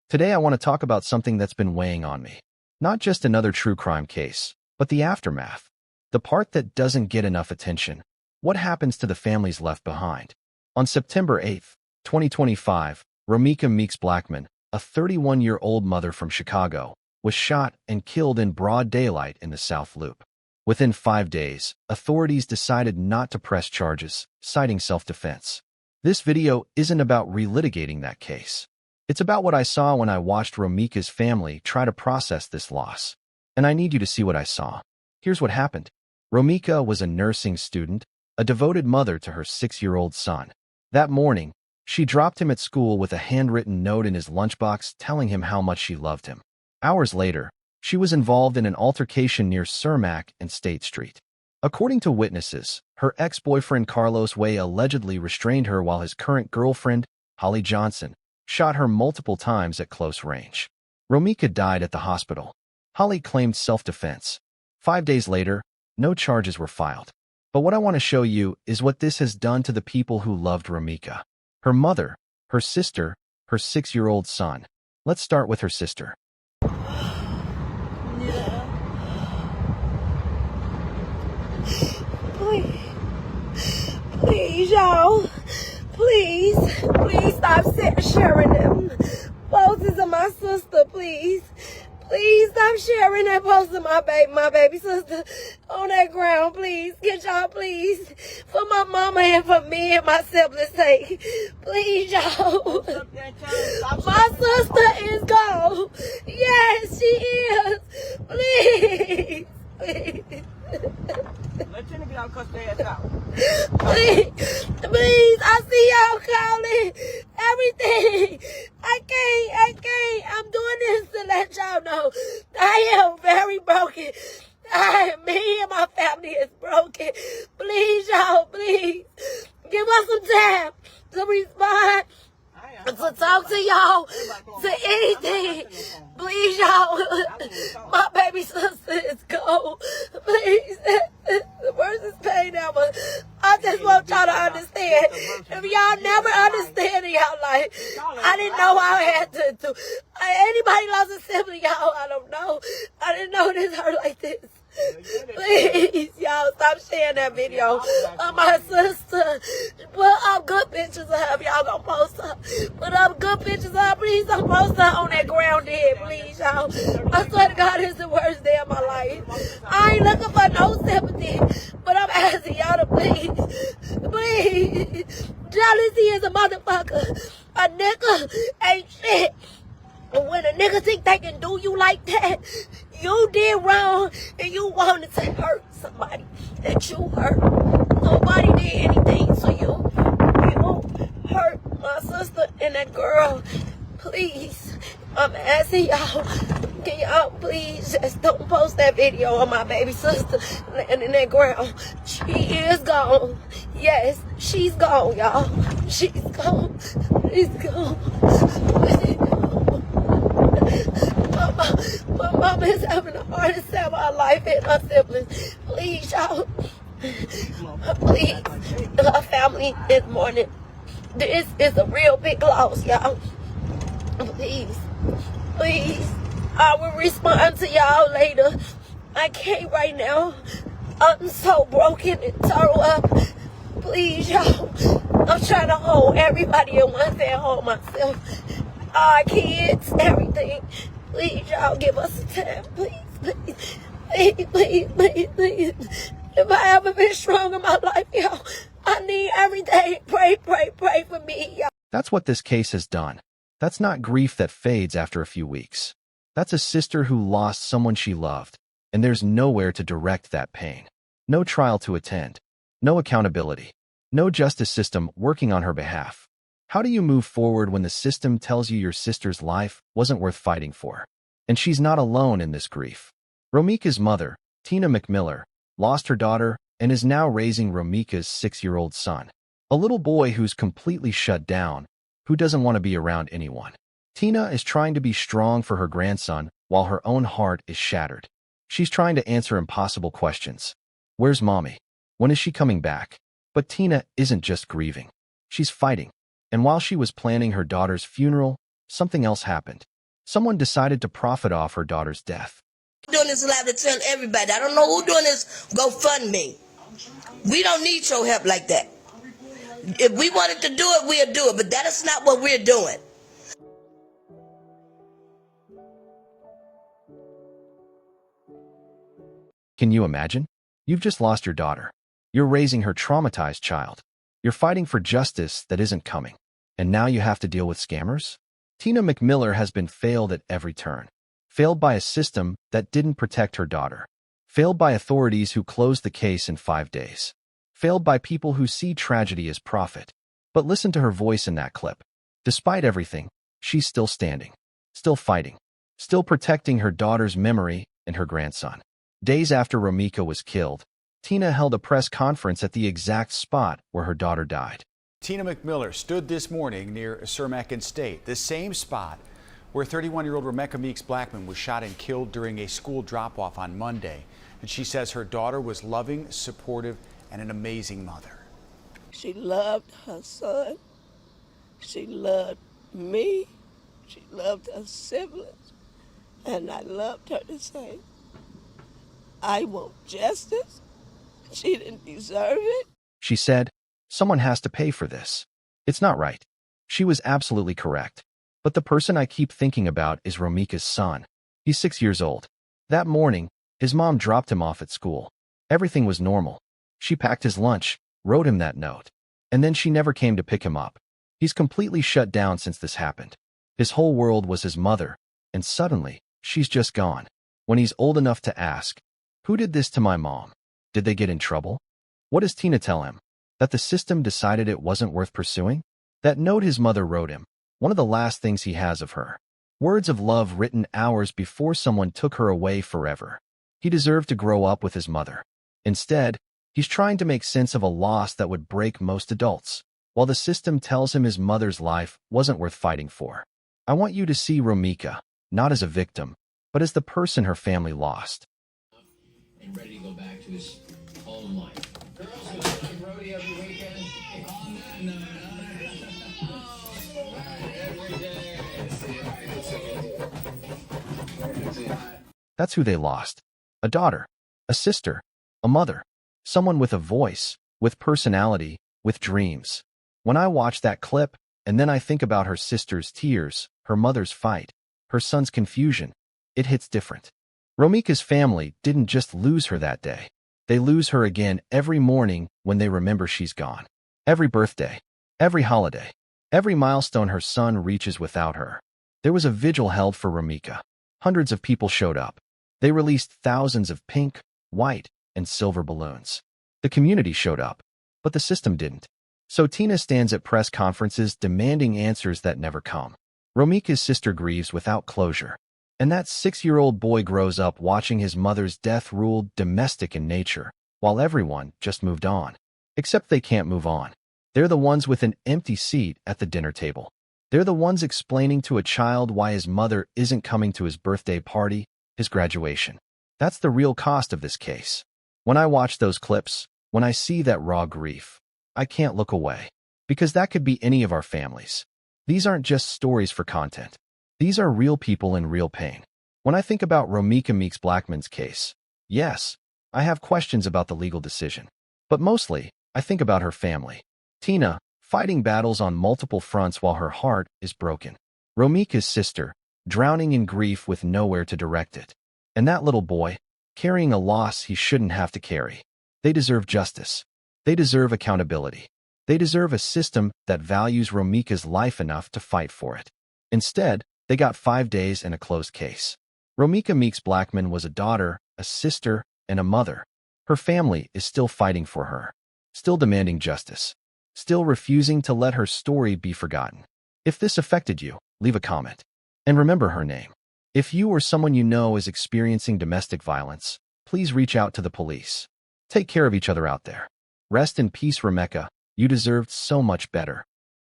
Today I want to talk about something that's been weighing on me. Not just another true crime case, but the aftermath. The part that doesn't get enough attention. What happens to the families left behind? On September 8, 2025, Romeca Meeks-Blackmon, a 31-year-old mother from Chicago, was shot and killed in broad daylight in the South Loop. Within 5 days, authorities decided not to press charges, citing self-defense. This video isn't about relitigating that case. It's about what I saw when I watched Romeca's family try to process this loss. And I need you to see what I saw. Here's what happened. Romeca was a nursing student, a devoted mother to her 6-year-old son. That morning, she dropped him at school with a handwritten note in his lunchbox telling him how much she loved him. Hours later, she was involved in an altercation near Cermak and State Street. According to witnesses, her ex-boyfriend Carlos Way allegedly restrained her while his current girlfriend, Holly Johnson, shot her multiple times at close range. Romeca died at the hospital. Holly claimed self-defense. 5 days later, no charges were filed. But what I want to show you is what this has done to the people who loved Romeca. Her mother, her sister, her 6-year-old son. Let's start with her sister. Yeah. Please, y'all. Please stop sharing them poses of my sister, please. Please stop sharing that post of my baby sister on that ground, please. Get y'all, please. For my mama and for me and my siblings' sake. Please, y'all. My sister is gone. Yes, she is. Please. Let Tina get out and cuss their ass out. Please, I see y'all calling everything. I can't. I'm doing this to let y'all know I am very broken. Me and my family is broken. Please, y'all, please. Give us some time to respond, to talk to y'all, to anything. Please, y'all. My baby sister is gone. Please. The worst is pain ever. I just want y'all to understand. If y'all never understand in y'all life, I didn't know I had to do. Anybody lost a sibling, y'all, I don't know. I didn't know this hurt like this. Please, y'all, stop sharing that video of my sister. Put up good pictures of her. Y'all gonna post her. Put up good pictures of her. Please don't post her on that ground dead, please, y'all. I swear to God, it's the worst day of my life. I ain't looking for no sympathy, but I'm asking y'all to please. Jealousy is a motherfucker. A nigga ain't shit. But when a nigga think they can do you like that, you did wrong and you wanted to hurt somebody that you hurt. Nobody did anything to you. You hurt my sister and that girl. Please, I'm asking y'all, can y'all please just don't post that video of my baby sister laying in that ground. She is gone. Yes, she's gone, y'all. She's gone. She's gone. My mama is having the hardest time of her life and her siblings. Please, y'all. Please. Her family is mourning. This is a real big loss, y'all. Please. I will respond to y'all later. I can't right now. I'm so broken and tore up. Please, y'all. I'm trying to hold everybody at once and hold myself. Our kids, everything. Please, y'all, give us some time. Please. If I ever been strong in my life, y'all, I need every day. Pray for me, y'all. That's what this case has done. That's not grief that fades after a few weeks. That's a sister who lost someone she loved, and there's nowhere to direct that pain. No trial to attend. No accountability. No justice system working on her behalf. How do you move forward when the system tells you your sister's life wasn't worth fighting for? And she's not alone in this grief. Romeca's mother, Tina McMiller, lost her daughter and is now raising Romeca's 6-year-old son. A little boy who's completely shut down, who doesn't want to be around anyone. Tina is trying to be strong for her grandson while her own heart is shattered. She's trying to answer impossible questions. Where's mommy? When is she coming back? But Tina isn't just grieving. She's fighting. And while she was planning her daughter's funeral, something else happened. Someone decided to profit off her daughter's death. Doing this live to tell everybody. I don't know who doing this GoFundMe. We don't need your help like that. If we wanted to do it, we'll do it, but that is not what we're doing. Can you imagine? You've just lost your daughter. You're raising her traumatized child. You're fighting for justice that isn't coming. And now you have to deal with scammers? Tina McMiller has been failed at every turn. Failed by a system that didn't protect her daughter. Failed by authorities who closed the case in 5 days. Failed by people who see tragedy as profit. But listen to her voice in that clip. Despite everything, she's still standing. Still fighting. Still protecting her daughter's memory and her grandson. Days after Romeca was killed, Tina held a press conference at the exact spot where her daughter died. Tina McMiller stood this morning near Cermak and State, the same spot where 31-year-old Romeca Meeks-Blackmon was shot and killed during a school drop-off on Monday. And she says her daughter was loving, supportive, and an amazing mother. She loved her son. She loved me. She loved her siblings. And I loved her the same. I want justice. She didn't deserve it. She said, "Someone has to pay for this. It's not right." She was absolutely correct. But the person I keep thinking about is Romeca's son. He's 6 years old. That morning, his mom dropped him off at school. Everything was normal. She packed his lunch, wrote him that note, and then she never came to pick him up. He's completely shut down since this happened. His whole world was his mother, and suddenly, she's just gone. When he's old enough to ask, "Who did this to my mom? Did they get in trouble?" What does Tina tell him? That the system decided it wasn't worth pursuing? That note his mother wrote him, one of the last things he has of her. Words of love written hours before someone took her away forever. He deserved to grow up with his mother. Instead, he's trying to make sense of a loss that would break most adults, while the system tells him his mother's life wasn't worth fighting for. I want you to see Romeca, not as a victim, but as the person her family lost. And ready to go back to his home life. Girls who like Brody every weekend. On that note, every day. That's who they lost. A daughter, a sister, a mother, someone with a voice, with personality, with dreams. When I watch that clip, and then I think about her sister's tears, her mother's fight, her son's confusion, it hits different. Romeca's family didn't just lose her that day. They lose her again every morning when they remember she's gone. Every birthday, every holiday, every milestone her son reaches without her. There was a vigil held for Romeca. Hundreds of people showed up. They released thousands of pink, white, and silver balloons. The community showed up, but the system didn't. So Tina stands at press conferences demanding answers that never come. Romeca's sister grieves without closure. And that 6-year-old boy grows up watching his mother's death ruled domestic in nature, while everyone just moved on. Except they can't move on. They're the ones with an empty seat at the dinner table. They're the ones explaining to a child why his mother isn't coming to his birthday party, his graduation. That's the real cost of this case. When I watch those clips, when I see that raw grief, I can't look away. Because that could be any of our families. These aren't just stories for content. These are real people in real pain. When I think about Romeca Meeks-Blackmon's case, yes, I have questions about the legal decision. But mostly, I think about her family. Tina, fighting battles on multiple fronts while her heart is broken. Romeca's sister, drowning in grief with nowhere to direct it. And that little boy, carrying a loss he shouldn't have to carry. They deserve justice. They deserve accountability. They deserve a system that values Romeca's life enough to fight for it. Instead, they got 5 days and a closed case. Romeca Meeks-Blackmon was a daughter, a sister, and a mother. Her family is still fighting for her, still demanding justice, still refusing to let her story be forgotten. If this affected you, leave a comment. And remember her name. If you or someone you know is experiencing domestic violence, please reach out to the police. Take care of each other out there. Rest in peace, Romeca. You deserved so much better.